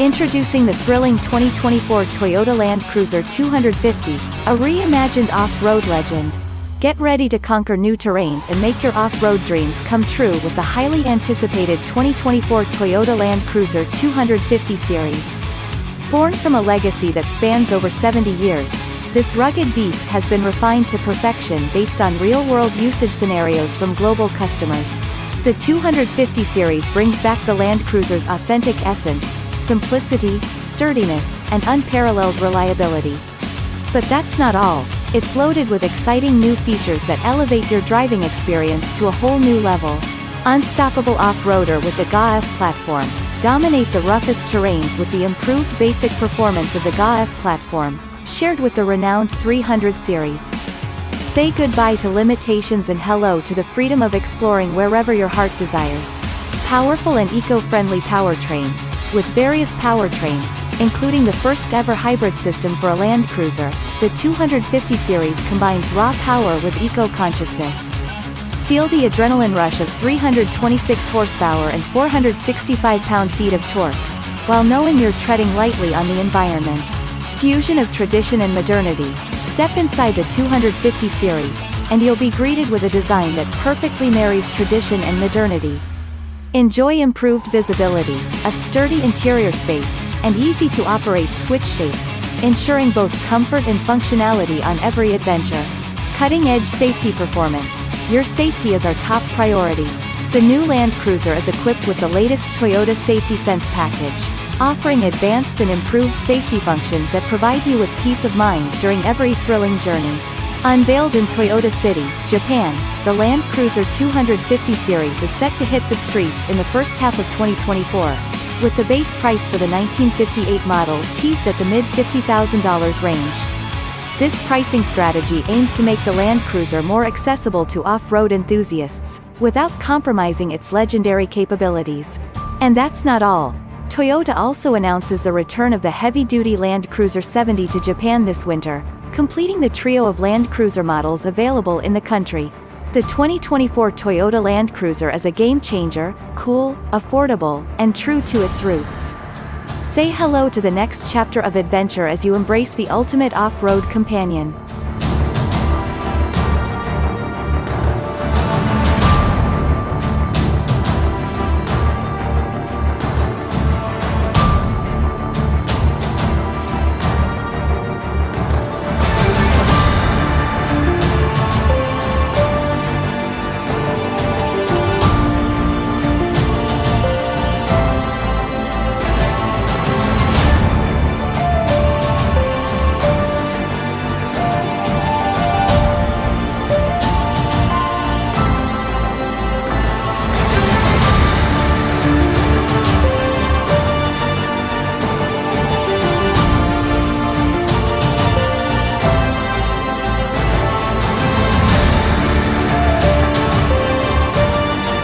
Introducing the thrilling 2024 Toyota Land Cruiser 250, a reimagined off-road legend. Get ready to conquer new terrains and make your off-road dreams come true with the highly anticipated 2024 Toyota Land Cruiser 250 series. Born from a legacy that spans over 70 years, this rugged beast has been refined to perfection based on real-world usage scenarios from global customers. The 250 series brings back the Land Cruiser's authentic essence, simplicity, sturdiness, and unparalleled reliability. But that's not all. It's loaded with exciting new features that elevate your driving experience to a whole new level. Unstoppable off-roader with the GA-F platform. Dominate the roughest terrains with the improved basic performance of the GA-F platform, shared with the renowned 300 series. Say goodbye to limitations and hello to the freedom of exploring wherever your heart desires. Powerful and eco-friendly powertrains. With various powertrains, including the first-ever hybrid system for a Land Cruiser, the 250 series combines raw power with eco-consciousness. Feel the adrenaline rush of 326 horsepower and 465 pound-feet of torque, while knowing you're treading lightly on the environment. Fusion of tradition and modernity. Step inside the 250 series, and you'll be greeted with a design that perfectly marries tradition and modernity. Enjoy improved visibility, a sturdy interior space, and easy-to-operate switch shapes, ensuring both comfort and functionality on every adventure. Cutting-edge safety performance. Your safety is our top priority. The new Land Cruiser is equipped with the latest Toyota Safety Sense package, offering advanced and improved safety functions that provide you with peace of mind during every thrilling journey. Unveiled in Toyota City, Japan, the Land Cruiser 250 series is set to hit the streets in the first half of 2024, with the base price for the 1958 model teased at the mid-$50,000 range. This pricing strategy aims to make the Land Cruiser more accessible to off-road enthusiasts, without compromising its legendary capabilities. And that's not all. Toyota also announces the return of the heavy-duty Land Cruiser 70 to Japan this winter, completing the trio of Land Cruiser models available in the country. The 2024 Toyota Land Cruiser is a game-changer, cool, affordable, and true to its roots. Say hello to the next chapter of adventure as you embrace the ultimate off-road companion.